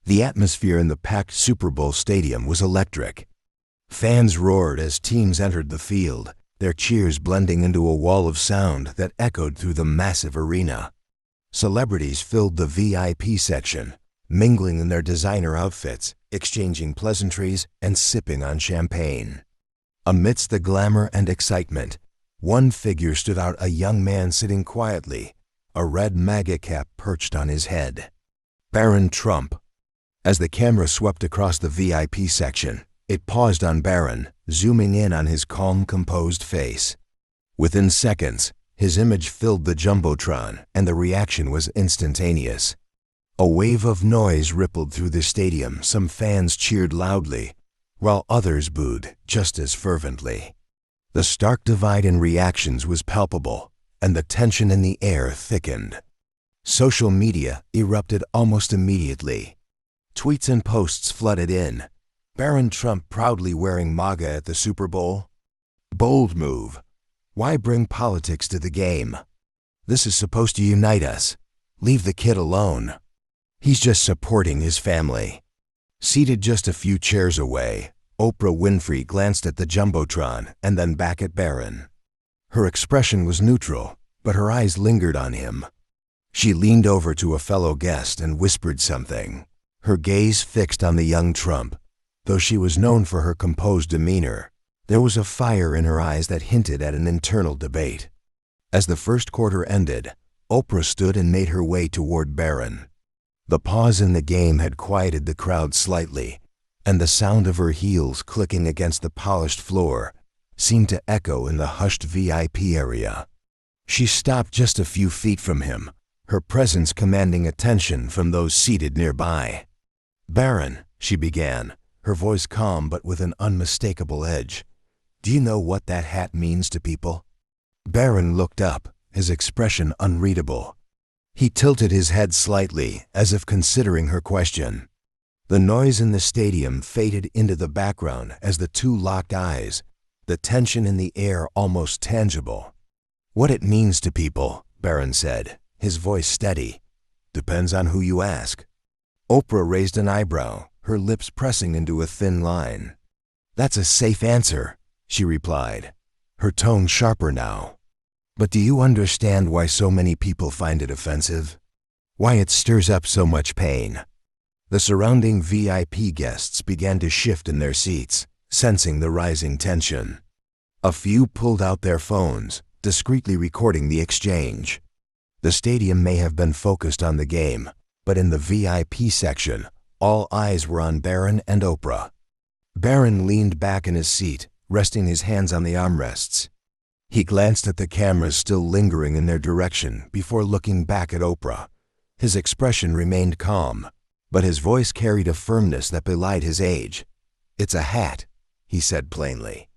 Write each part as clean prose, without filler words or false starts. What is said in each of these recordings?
The atmosphere in the packed Super Bowl stadium was electric. Fans roared as teams entered the field, their cheers blending into a wall of sound that echoed through the massive arena. Celebrities filled the VIP section, mingling in their designer outfits, exchanging pleasantries, and sipping on champagne. Amidst the glamour and excitement, one figure stood out: a young man sitting quietly, a red MAGA cap perched on his head. Barron Trump. As the camera swept across the VIP section, it paused on Barron, zooming in on his calm, composed face. Within seconds, his image filled the jumbotron, and the reaction was instantaneous. A wave of noise rippled through the stadium. Some fans cheered loudly, while others booed just as fervently. The stark divide in reactions was palpable, and the tension in the air thickened. Social media erupted almost immediately. Tweets and posts flooded in. Barron Trump proudly wearing MAGA at the Super Bowl? Bold move. Why bring politics to the game? This is supposed to unite us. Leave the kid alone. He's just supporting his family. Seated just a few chairs away, Oprah Winfrey glanced at the jumbotron and then back at Barron. Her expression was neutral, but her eyes lingered on him. She leaned over to a fellow guest and whispered something, her gaze fixed on the young Trump. Though she was known for her composed demeanor, there was a fire in her eyes that hinted at an internal debate. As the first quarter ended, Oprah stood and made her way toward Barron. The pause in the game had quieted the crowd slightly, and the sound of her heels clicking against the polished floor seemed to echo in the hushed VIP area. She stopped just a few feet from him, her presence commanding attention from those seated nearby. "Barron," she began, her voice calm but with an unmistakable edge, "do you know what that hat means to people?" Barron looked up, his expression unreadable. He tilted his head slightly, as if considering her question. The noise in the stadium faded into the background as the two locked eyes, the tension in the air almost tangible. "What it means to people," Barron said, his voice steady, "depends on who you ask." Oprah raised an eyebrow, her lips pressing into a thin line. "That's a safe answer," she replied, her tone sharper now. "But do you understand why so many people find it offensive? Why it stirs up so much pain?" The surrounding VIP guests began to shift in their seats, sensing the rising tension. A few pulled out their phones, discreetly recording the exchange. The stadium may have been focused on the game, but in the VIP section, all eyes were on Barron and Oprah. Barron leaned back in his seat, resting his hands on the armrests. He glanced at the cameras still lingering in their direction before looking back at Oprah. His expression remained calm, but his voice carried a firmness that belied his age. "It's a hat," he said plainly.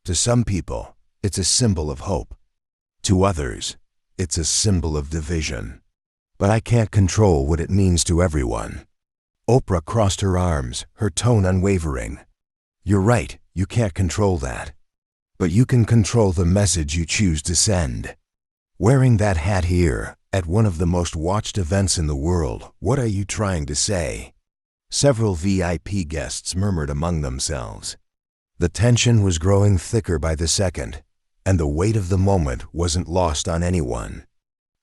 "To some people, it's a symbol of hope. To others, it's a symbol of division. But I can't control what it means to everyone." Oprah crossed her arms, her tone unwavering. "You're right, you can't control that. But you can control the message you choose to send. Wearing that hat here, at one of the most watched events in the world, what are you trying to say?" Several VIP guests murmured among themselves. The tension was growing thicker by the second, and the weight of the moment wasn't lost on anyone.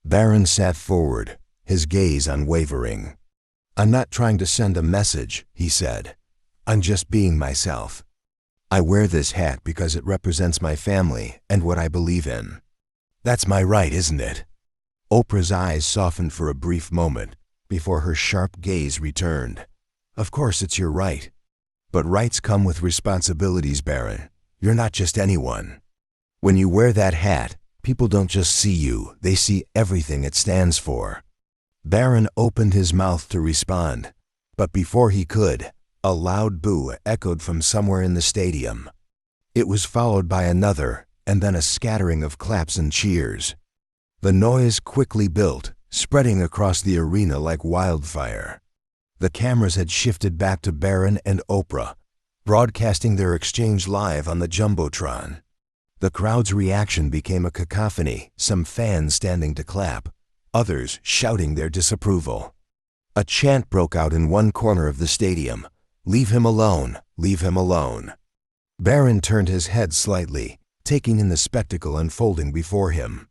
Barron sat forward, his gaze unwavering. "I'm not trying to send a message," he said. "I'm just being myself. I wear this hat because it represents my family and what I believe in. That's my right, isn't it?" Oprah's eyes softened for a brief moment before her sharp gaze returned. "Of course it's your right. But rights come with responsibilities, Barron. You're not just anyone. When you wear that hat, people don't just see you, they see everything it stands for." Barron opened his mouth to respond, but before he could, a loud boo echoed from somewhere in the stadium. It was followed by another, and then a scattering of claps and cheers. The noise quickly built, spreading across the arena like wildfire. The cameras had shifted back to Barron and Oprah, broadcasting their exchange live on the jumbotron. The crowd's reaction became a cacophony, some fans standing to clap, others shouting their disapproval. A chant broke out in one corner of the stadium. "Leave him alone, leave him alone." Barron turned his head slightly, taking in the spectacle unfolding before him.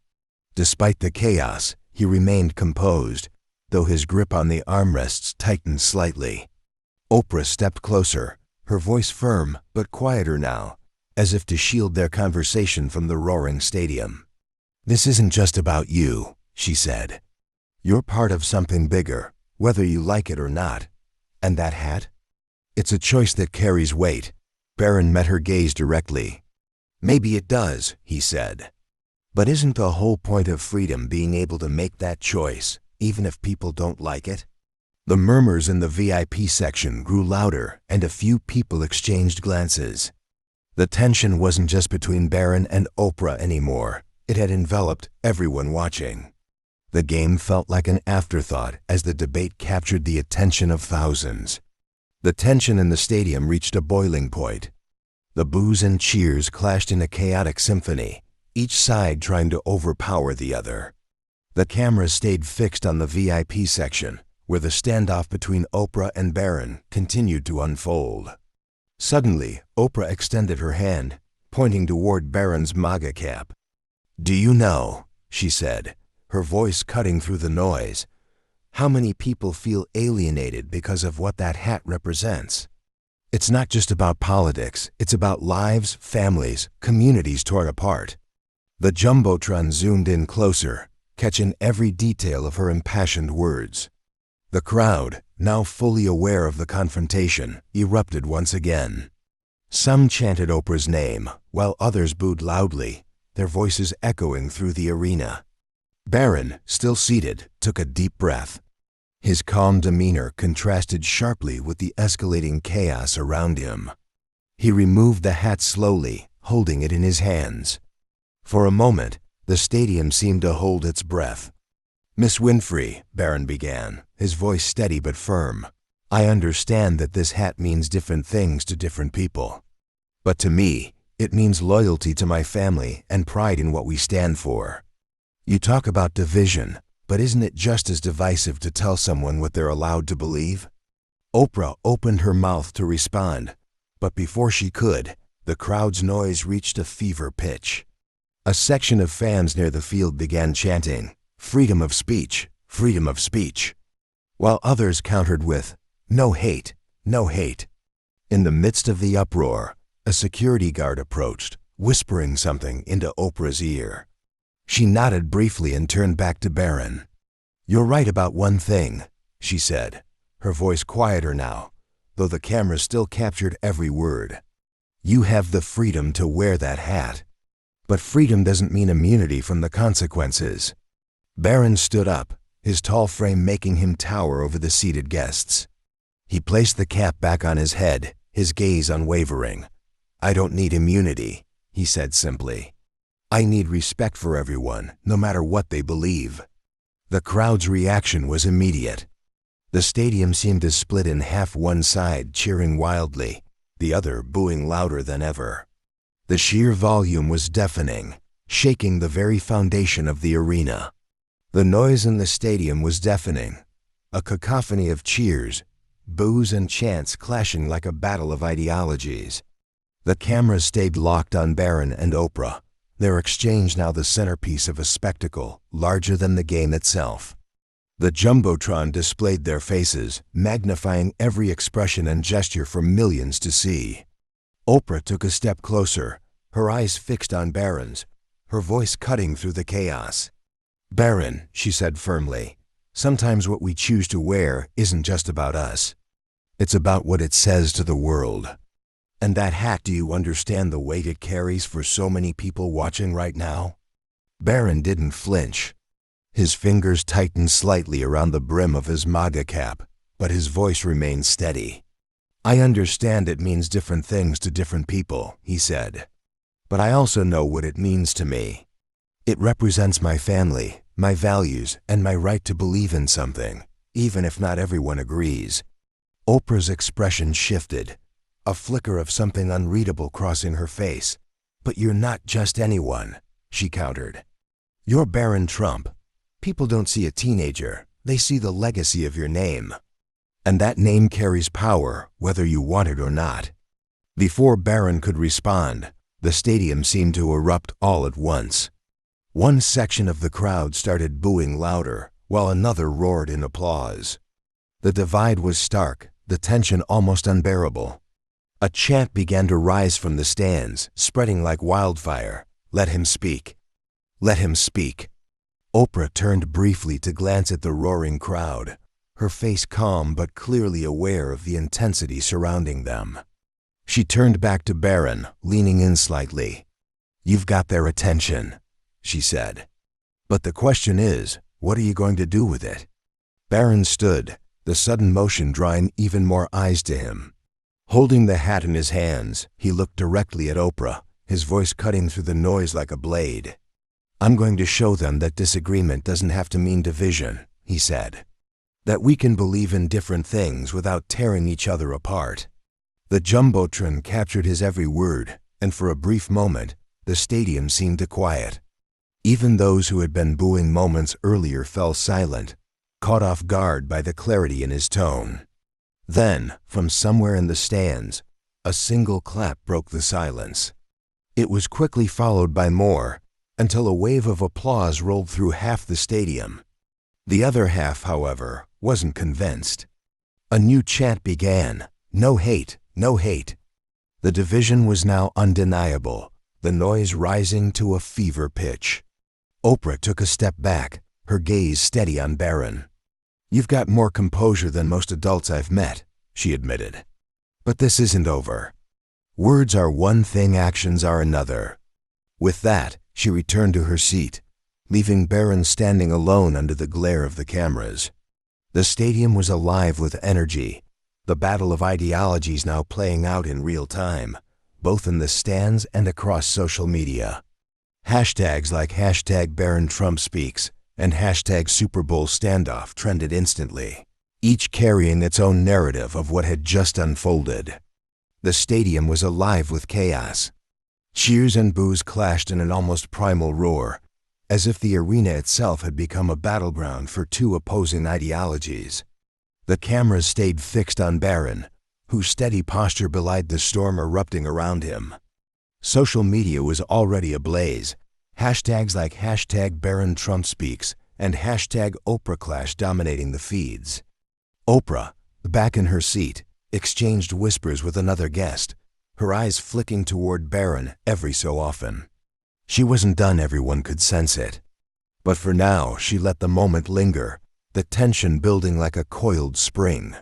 Despite the chaos, he remained composed, though his grip on the armrests tightened slightly. Oprah stepped closer, her voice firm but quieter now, as if to shield their conversation from the roaring stadium. "This isn't just about you," she said. "You're part of something bigger, whether you like it or not. And that hat? It's a choice that carries weight." Barron met her gaze directly. "Maybe it does," he said. "But isn't the whole point of freedom being able to make that choice, even if people don't like it?" The murmurs in the VIP section grew louder, and a few people exchanged glances. The tension wasn't just between Barron and Oprah anymore. It had enveloped everyone watching. The game felt like an afterthought as the debate captured the attention of thousands. The tension in the stadium reached a boiling point. The boos and cheers clashed in a chaotic symphony, each side trying to overpower the other. The cameras stayed fixed on the VIP section, where the standoff between Oprah and Barron continued to unfold. Suddenly, Oprah extended her hand, pointing toward Barron's MAGA cap. "Do you know," she said, her voice cutting through the noise, "how many people feel alienated because of what that hat represents? It's not just about politics, it's about lives, families, communities torn apart." The Jumbotron zoomed in closer, catching every detail of her impassioned words. The crowd, now fully aware of the confrontation, erupted once again. Some chanted Oprah's name, while others booed loudly, their voices echoing through the arena. Barron, still seated, took a deep breath. His calm demeanor contrasted sharply with the escalating chaos around him. He removed the hat slowly, holding it in his hands. For a moment, the stadium seemed to hold its breath. "Miss Winfrey," Barron began, his voice steady but firm, "I understand that this hat means different things to different people. But to me, it means loyalty to my family and pride in what we stand for. You talk about division, but isn't it just as divisive to tell someone what they're allowed to believe?" Oprah opened her mouth to respond, but before she could, the crowd's noise reached a fever pitch. A section of fans near the field began chanting, "Freedom of speech, freedom of speech," while others countered with, "No hate, no hate." In the midst of the uproar, a security guard approached, whispering something into Oprah's ear. She nodded briefly and turned back to Barron. "You're right about one thing," she said, her voice quieter now, though the camera still captured every word. "You have the freedom to wear that hat. But freedom doesn't mean immunity from the consequences." Barron stood up, his tall frame making him tower over the seated guests. He placed the cap back on his head, his gaze unwavering. "I don't need immunity," he said simply. "I need respect for everyone, no matter what they believe." The crowd's reaction was immediate. The stadium seemed to split in half, one side cheering wildly, the other booing louder than ever. The sheer volume was deafening, shaking the very foundation of the arena. The noise in the stadium was deafening, a cacophony of cheers, boos and chants clashing like a battle of ideologies. The cameras stayed locked on Barron and Oprah, their exchange now the centerpiece of a spectacle larger than the game itself. The Jumbotron displayed their faces, magnifying every expression and gesture for millions to see. Oprah took a step closer, her eyes fixed on Barron's, her voice cutting through the chaos. "Barron," she said firmly, "sometimes what we choose to wear isn't just about us. It's about what it says to the world. And that hat, do you understand the weight it carries for so many people watching right now?" Barron didn't flinch. His fingers tightened slightly around the brim of his MAGA cap, but his voice remained steady. "I understand it means different things to different people," he said. "But I also know what it means to me. It represents my family, my values, and my right to believe in something, even if not everyone agrees." Oprah's expression shifted, a flicker of something unreadable crossing her face. "But you're not just anyone," she countered. "You're Barron Trump. People don't see a teenager, They see the legacy of your name. And that name carries power, whether you want it or not. Before Barron could respond, the stadium seemed to erupt all at once. One section of the crowd started booing louder, while another roared in applause. The divide was stark, the tension almost unbearable. A chant began to rise from the stands, spreading like wildfire. "Let him speak. Let him speak." Oprah turned briefly to glance at the roaring crowd, her face calm but clearly aware of the intensity surrounding them. She turned back to Barron, leaning in slightly. "You've got their attention," she said. "But the question is, what are you going to do with it?" Barron stood, the sudden motion drawing even more eyes to him. Holding the hat in his hands, he looked directly at Oprah, his voice cutting through the noise like a blade. "I'm going to show them that disagreement doesn't have to mean division," he said. "That we can believe in different things without tearing each other apart." The jumbotron captured his every word, and for a brief moment, the stadium seemed to quiet. Even those who had been booing moments earlier fell silent, caught off guard by the clarity in his tone. Then, from somewhere in the stands, a single clap broke the silence. It was quickly followed by more, until a wave of applause rolled through half the stadium. The other half, however, wasn't convinced. A new chant began, "No hate, no hate." The division was now undeniable, the noise rising to a fever pitch. Oprah took a step back, her gaze steady on Barron. "You've got more composure than most adults I've met," she admitted. "But this isn't over. Words are one thing, actions are another." With that, she returned to her seat, leaving Barron standing alone under the glare of the cameras. The stadium was alive with energy, the battle of ideologies now playing out in real time, both in the stands and across social media. Hashtags like #BarronTrumpSpeaks and #SuperBowlStandoff trended instantly, each carrying its own narrative of what had just unfolded. The stadium was alive with chaos. Cheers and boos clashed in an almost primal roar, as if the arena itself had become a battleground for two opposing ideologies. The cameras stayed fixed on Barron, whose steady posture belied the storm erupting around him. Social media was already ablaze, hashtags like #BarronTrumpSpeaks and #OprahClash dominating the feeds. Oprah, back in her seat, exchanged whispers with another guest, her eyes flicking toward Barron every so often. She wasn't done, everyone could sense it. But for now, she let the moment linger, the tension building like a coiled spring.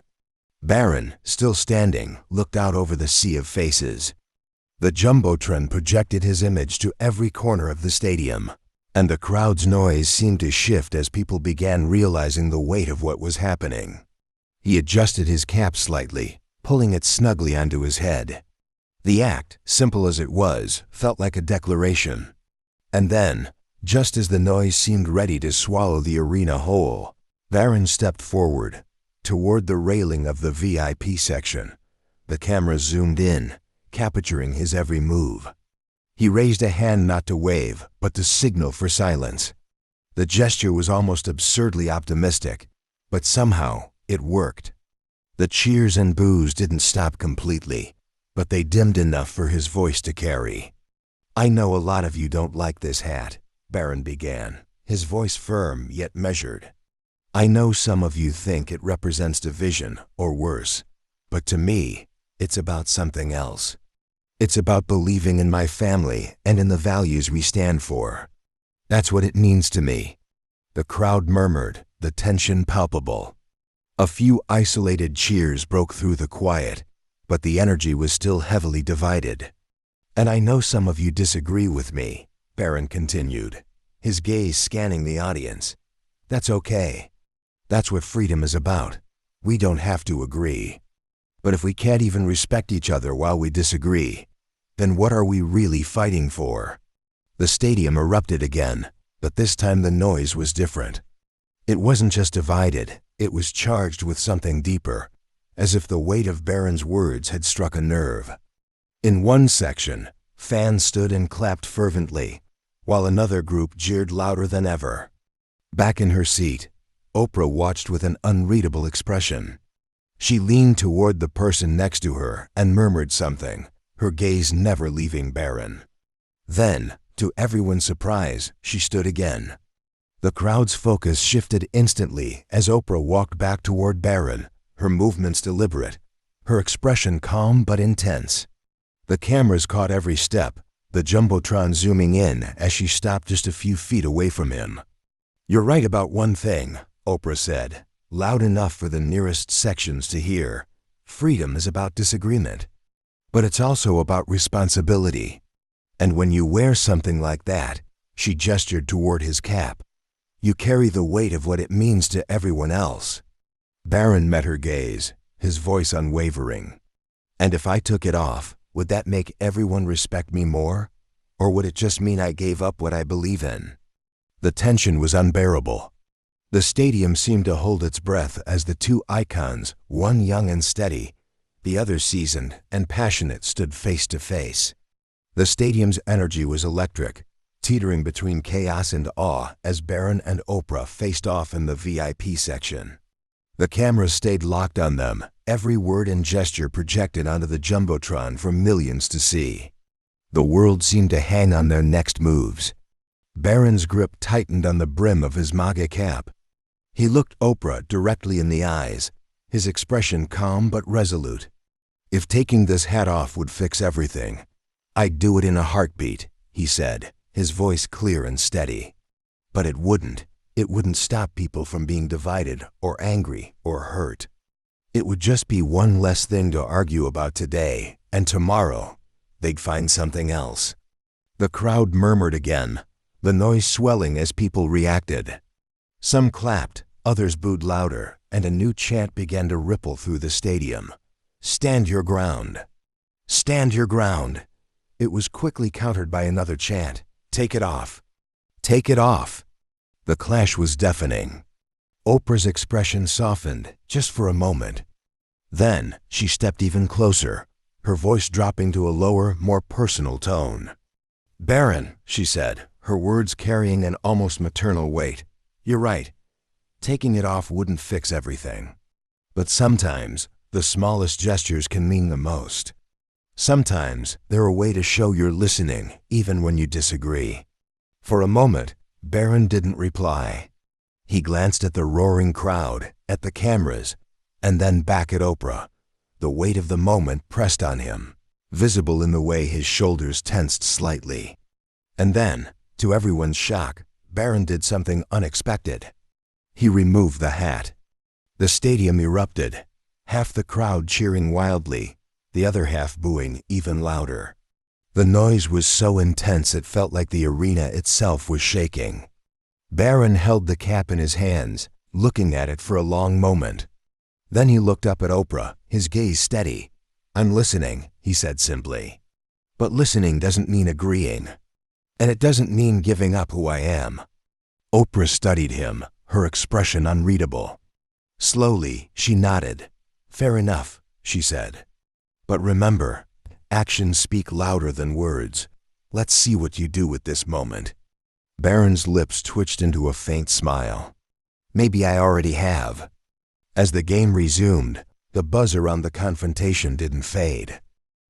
Barron, still standing, looked out over the sea of faces. The jumbotron projected his image to every corner of the stadium, and the crowd's noise seemed to shift as people began realizing the weight of what was happening. He adjusted his cap slightly, pulling it snugly onto his head. The act, simple as it was, felt like a declaration. And then, just as the noise seemed ready to swallow the arena whole, Barron stepped forward, toward the railing of the VIP section. The camera zoomed in, capturing his every move. He raised a hand not to wave, but to signal for silence. The gesture was almost absurdly optimistic, but somehow it worked. The cheers and boos didn't stop completely, but they dimmed enough for his voice to carry. "I know a lot of you don't like this hat," Barron began, his voice firm yet measured. "I know some of you think it represents division, or worse, but to me, it's about something else. It's about believing in my family and in the values we stand for. That's what it means to me." The crowd murmured, the tension palpable. A few isolated cheers broke through the quiet, but the energy was still heavily divided. "And I know some of you disagree with me," Barron continued, his gaze scanning the audience. "That's okay. That's what freedom is about. We don't have to agree. But if we can't even respect each other while we disagree, then what are we really fighting for?" The stadium erupted again, but this time the noise was different. It wasn't just divided, it was charged with something deeper, as if the weight of Barron's words had struck a nerve. In one section, fans stood and clapped fervently, while another group jeered louder than ever. Back in her seat, Oprah watched with an unreadable expression. She leaned toward the person next to her and murmured something, her gaze never leaving Barron. Then, to everyone's surprise, she stood again. The crowd's focus shifted instantly as Oprah walked back toward Barron, her movements deliberate, her expression calm but intense. The cameras caught every step, the jumbotron zooming in as she stopped just a few feet away from him. "You're right about one thing," Oprah said, loud enough for the nearest sections to hear. "Freedom is about disagreement. But it's also about responsibility. And when you wear something like that," she gestured toward his cap, "you carry the weight of what it means to everyone else." Barron met her gaze, his voice unwavering. "And if I took it off, would that make everyone respect me more? Or would it just mean I gave up what I believe in?" The tension was unbearable. The stadium seemed to hold its breath as the two icons, one young and steady, the other seasoned and passionate, stood face to face. The stadium's energy was electric, teetering between chaos and awe as Barron and Oprah faced off in the VIP section. The cameras stayed locked on them, every word and gesture projected onto the jumbotron for millions to see. The world seemed to hang on their next moves. Barron's grip tightened on the brim of his MAGA cap. He looked Oprah directly in the eyes, his expression calm but resolute. "If taking this hat off would fix everything, I'd do it in a heartbeat," he said, his voice clear and steady. "But it wouldn't. It wouldn't stop people from being divided or angry or hurt. It would just be one less thing to argue about today, and tomorrow they'd find something else." The crowd murmured again, the noise swelling as people reacted. Some clapped, others booed louder, and a new chant began to ripple through the stadium. "Stand your ground! Stand your ground!" It was quickly countered by another chant. "Take it off! Take it off!" The clash was deafening. Oprah's expression softened, just for a moment. Then she stepped even closer, her voice dropping to a lower, more personal tone. "Barron," she said, her words carrying an almost maternal weight, "you're right. Taking it off wouldn't fix everything. But sometimes the smallest gestures can mean the most. Sometimes they're a way to show you're listening, even when you disagree." For a moment, Barron didn't reply. He glanced at the roaring crowd, at the cameras, and then back at Oprah. The weight of the moment pressed on him, visible in the way his shoulders tensed slightly. And then, to everyone's shock, Barron did something unexpected. He removed the hat. The stadium erupted, half the crowd cheering wildly, the other half booing even louder. The noise was so intense it felt like the arena itself was shaking. Barron held the cap in his hands, looking at it for a long moment. Then he looked up at Oprah, his gaze steady. "I'm listening," he said simply. "But listening doesn't mean agreeing. And it doesn't mean giving up who I am." Oprah studied him, her expression unreadable. Slowly, she nodded. "Fair enough," she said. "But remember, actions speak louder than words. Let's see what you do with this moment." Barron's lips twitched into a faint smile. "Maybe I already have." As the game resumed, the buzz around the confrontation didn't fade.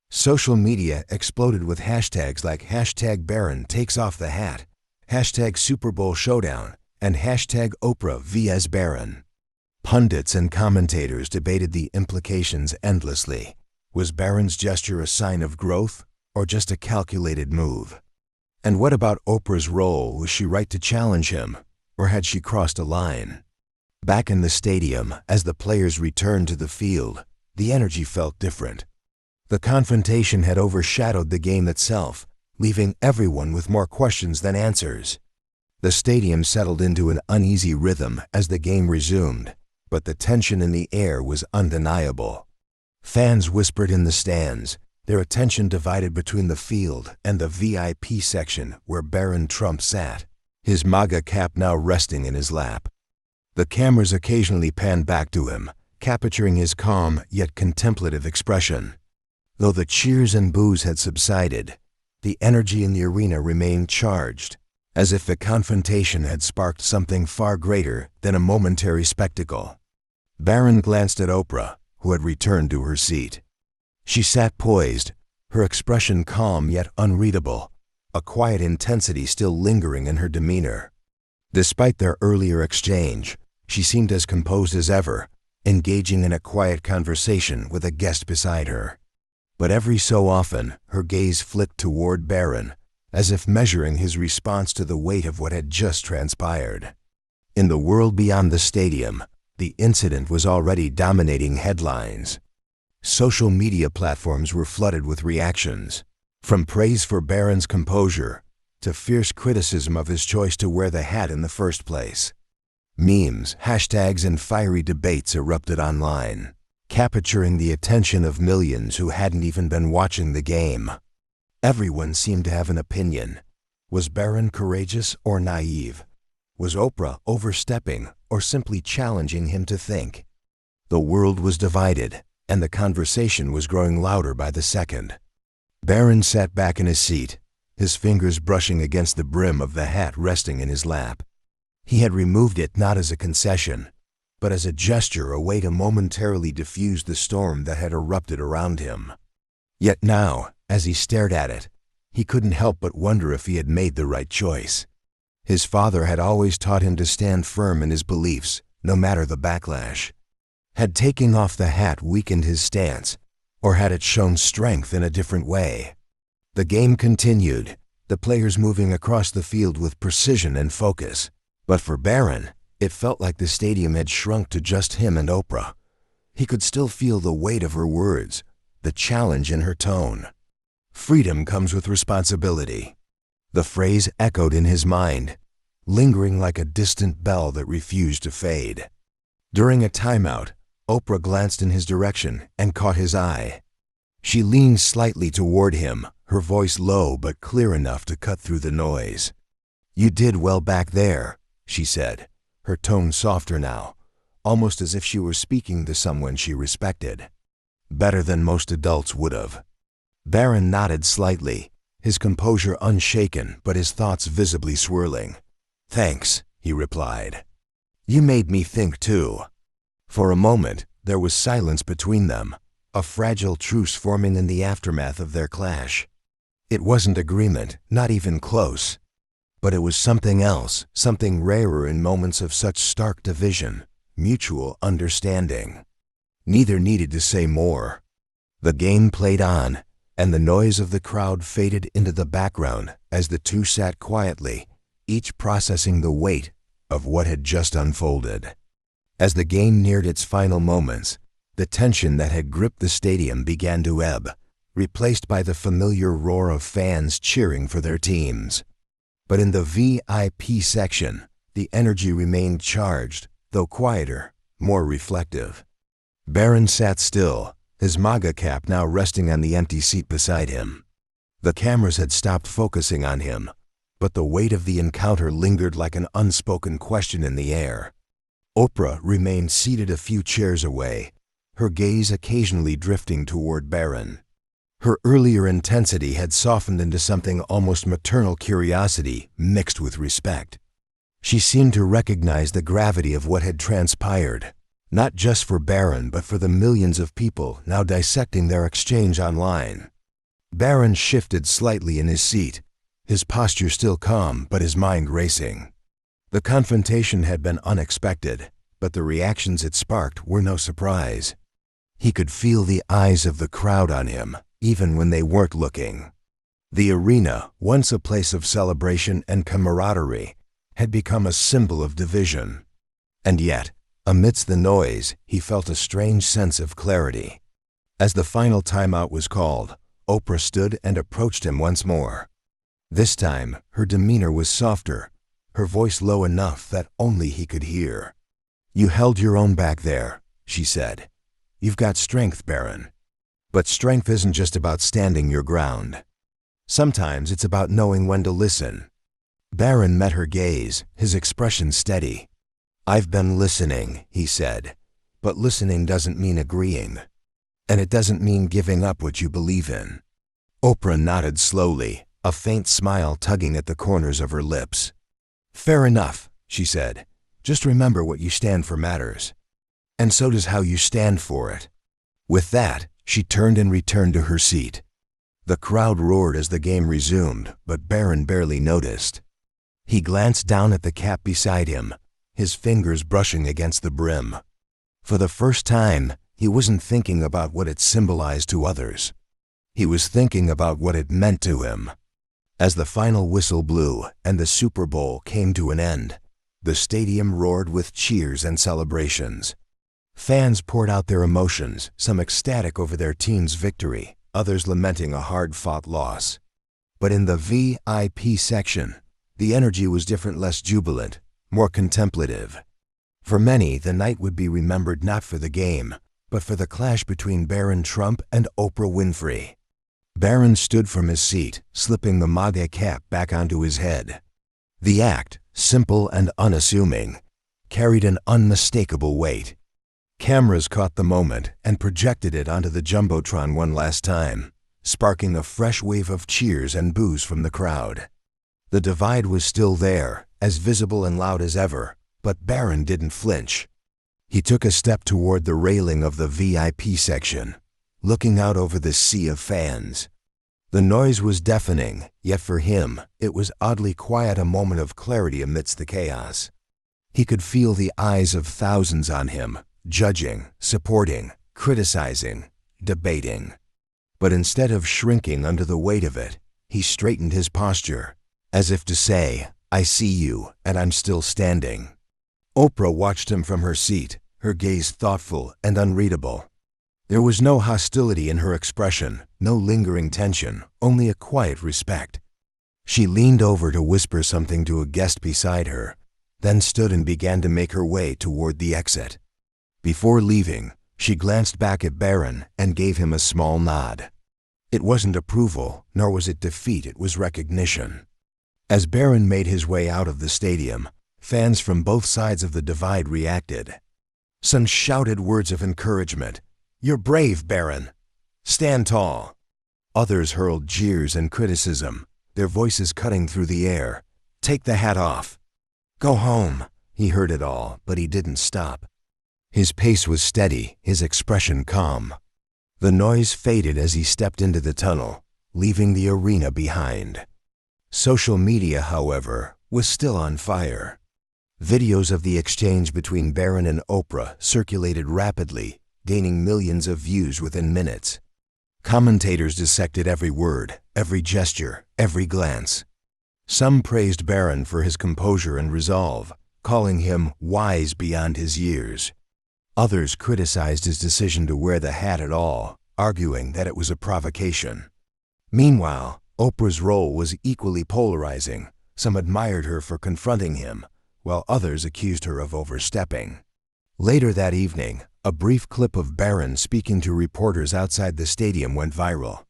Social media exploded with hashtags like #BarronTakesOffTheHat, #SuperBowlShowdown, and #Oprah vs. Barron. Pundits and commentators debated the implications endlessly. Was Barron's gesture a sign of growth or just a calculated move? And what about Oprah's role? Was she right to challenge him, or had she crossed a line? Back in the stadium, as the players returned to the field, the energy felt different. The confrontation had overshadowed the game itself, leaving everyone with more questions than answers. The stadium settled into an uneasy rhythm as the game resumed, but the tension in the air was undeniable. Fans whispered in the stands, their attention divided between the field and the VIP section where Barron Trump sat, his MAGA cap now resting in his lap. The cameras occasionally panned back to him, capturing his calm yet contemplative expression. Though the cheers and boos had subsided, the energy in the arena remained charged, as if the confrontation had sparked something far greater than a momentary spectacle. Barron glanced at Oprah, who had returned to her seat. She sat poised, her expression calm yet unreadable, a quiet intensity still lingering in her demeanor. Despite their earlier exchange, she seemed as composed as ever, engaging in a quiet conversation with a guest beside her. But every so often, her gaze flicked toward Barron, as if measuring his response to the weight of what had just transpired. In the world beyond the stadium, the incident was already dominating headlines. Social media platforms were flooded with reactions, from praise for Barron's composure to fierce criticism of his choice to wear the hat in the first place. Memes, hashtags, and fiery debates erupted online, capturing the attention of millions who hadn't even been watching the game. Everyone seemed to have an opinion. Was Barron courageous or naive? Was Oprah overstepping or simply challenging him to think? The world was divided, and the conversation was growing louder by the second. Barron sat back in his seat, his fingers brushing against the brim of the hat resting in his lap. He had removed it not as a concession, but as a gesture, a way to momentarily diffuse the storm that had erupted around him. Yet now, as he stared at it, he couldn't help but wonder if he had made the right choice. His father had always taught him to stand firm in his beliefs, no matter the backlash. Had taking off the hat weakened his stance, or had it shown strength in a different way? The game continued, the players moving across the field with precision and focus. But for Barron, it felt like the stadium had shrunk to just him and Oprah. He could still feel the weight of her words, the challenge in her tone. Freedom comes with responsibility. The phrase echoed in his mind, lingering like a distant bell that refused to fade. During a timeout, Oprah glanced in his direction and caught his eye. She leaned slightly toward him, her voice low but clear enough to cut through the noise. "You did well back there," she said, her tone softer now, almost as if she were speaking to someone she respected. "Better than most adults would have." Barron nodded slightly, his composure unshaken but his thoughts visibly swirling. "Thanks," he replied. "You made me think too." For a moment, there was silence between them, a fragile truce forming in the aftermath of their clash. It wasn't agreement, not even close. But it was something else, something rarer in moments of such stark division, mutual understanding. Neither needed to say more. The game played on, and the noise of the crowd faded into the background as the two sat quietly, each processing the weight of what had just unfolded. As the game neared its final moments, the tension that had gripped the stadium began to ebb, replaced by the familiar roar of fans cheering for their teams. But in the VIP section, the energy remained charged, though quieter, more reflective. Barron sat still, his MAGA cap now resting on the empty seat beside him. The cameras had stopped focusing on him, but the weight of the encounter lingered like an unspoken question in the air. Oprah remained seated a few chairs away, her gaze occasionally drifting toward Barron. Her earlier intensity had softened into something almost maternal curiosity mixed with respect. She seemed to recognize the gravity of what had transpired, not just for Barron but for the millions of people now dissecting their exchange online. Barron shifted slightly in his seat, his posture still calm but his mind racing. The confrontation had been unexpected, but the reactions it sparked were no surprise. He could feel the eyes of the crowd on him, even when they weren't looking. The arena, once a place of celebration and camaraderie, had become a symbol of division. And yet, amidst the noise, he felt a strange sense of clarity. As the final timeout was called, Oprah stood and approached him once more. This time, her demeanor was softer, her voice low enough that only he could hear. "You held your own back there," she said. "You've got strength, Barron. But strength isn't just about standing your ground. Sometimes it's about knowing when to listen." Barron met her gaze, his expression steady. "I've been listening," he said, "but listening doesn't mean agreeing. And it doesn't mean giving up what you believe in." Oprah nodded slowly, a faint smile tugging at the corners of her lips. "Fair enough," she said. "Just remember what you stand for matters. And so does how you stand for it." With that, she turned and returned to her seat. The crowd roared as the game resumed, but Barron barely noticed. He glanced down at the cap beside him, his fingers brushing against the brim. For the first time, he wasn't thinking about what it symbolized to others. He was thinking about what it meant to him. As the final whistle blew and the Super Bowl came to an end, the stadium roared with cheers and celebrations. Fans poured out their emotions, some ecstatic over their team's victory, others lamenting a hard-fought loss. But in the VIP section, the energy was different, less jubilant, more contemplative. For many, the night would be remembered not for the game, but for the clash between Barron Trump and Oprah Winfrey. Barron stood from his seat, slipping the MAGA cap back onto his head. The act, simple and unassuming, carried an unmistakable weight. Cameras caught the moment and projected it onto the Jumbotron one last time, sparking a fresh wave of cheers and boos from the crowd. The divide was still there, as visible and loud as ever, but Barron didn't flinch. He took a step toward the railing of the VIP section, looking out over the sea of fans. The noise was deafening, yet for him, it was oddly quiet, a moment of clarity amidst the chaos. He could feel the eyes of thousands on him, judging, supporting, criticizing, debating. But instead of shrinking under the weight of it, he straightened his posture, as if to say, "I see you, and I'm still standing." Oprah watched him from her seat, her gaze thoughtful and unreadable. There was no hostility in her expression, no lingering tension, only a quiet respect. She leaned over to whisper something to a guest beside her, then stood and began to make her way toward the exit. Before leaving, she glanced back at Barron and gave him a small nod. It wasn't approval, nor was it defeat, it was recognition. As Barron made his way out of the stadium, fans from both sides of the divide reacted. Some shouted words of encouragement. "You're brave, Barron. Stand tall." Others hurled jeers and criticism, their voices cutting through the air. "Take the hat off." "Go home." He heard it all, but he didn't stop. His pace was steady, his expression calm. The noise faded as he stepped into the tunnel, leaving the arena behind. Social media, however, was still on fire. Videos of the exchange between Barron and Oprah circulated rapidly, gaining millions of views within minutes. Commentators dissected every word, every gesture, every glance. Some praised Barron for his composure and resolve, calling him wise beyond his years. Others criticized his decision to wear the hat at all, arguing that it was a provocation. Meanwhile, Oprah's role was equally polarizing. Some admired her for confronting him, while others accused her of overstepping. Later that evening, a brief clip of Barron speaking to reporters outside the stadium went viral.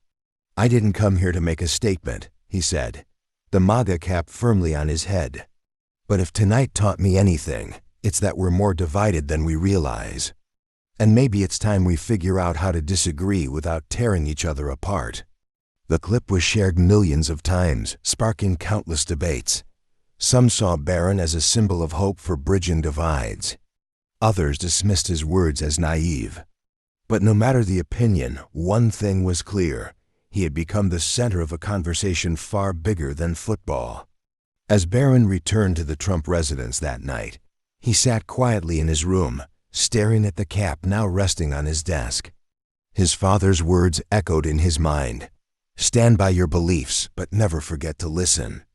"I didn't come here to make a statement," he said, the MAGA cap firmly on his head. "But if tonight taught me anything, it's that we're more divided than we realize. And maybe it's time we figure out how to disagree without tearing each other apart." The clip was shared millions of times, sparking countless debates. Some saw Barron as a symbol of hope for bridging divides. Others dismissed his words as naive. But no matter the opinion, one thing was clear. He had become the center of a conversation far bigger than football. As Barron returned to the Trump residence that night, he sat quietly in his room, staring at the cap now resting on his desk. His father's words echoed in his mind. "Stand by your beliefs, but never forget to listen."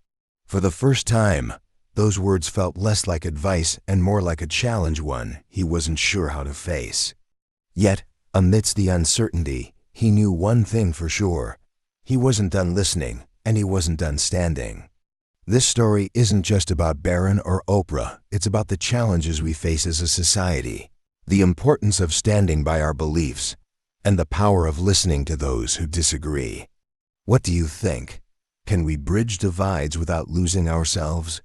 For the first time, those words felt less like advice and more like a challenge, one he wasn't sure how to face. Yet, amidst the uncertainty, he knew one thing for sure. He wasn't done listening, and he wasn't done standing. This story isn't just about Barron or Oprah, it's about the challenges we face as a society, the importance of standing by our beliefs, and the power of listening to those who disagree. What do you think? Can we bridge divides without losing ourselves?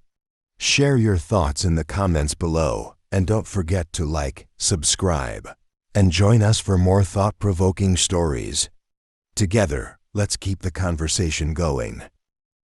Share your thoughts in the comments below, and don't forget to like, subscribe, and join us for more thought-provoking stories. Together, let's keep the conversation going.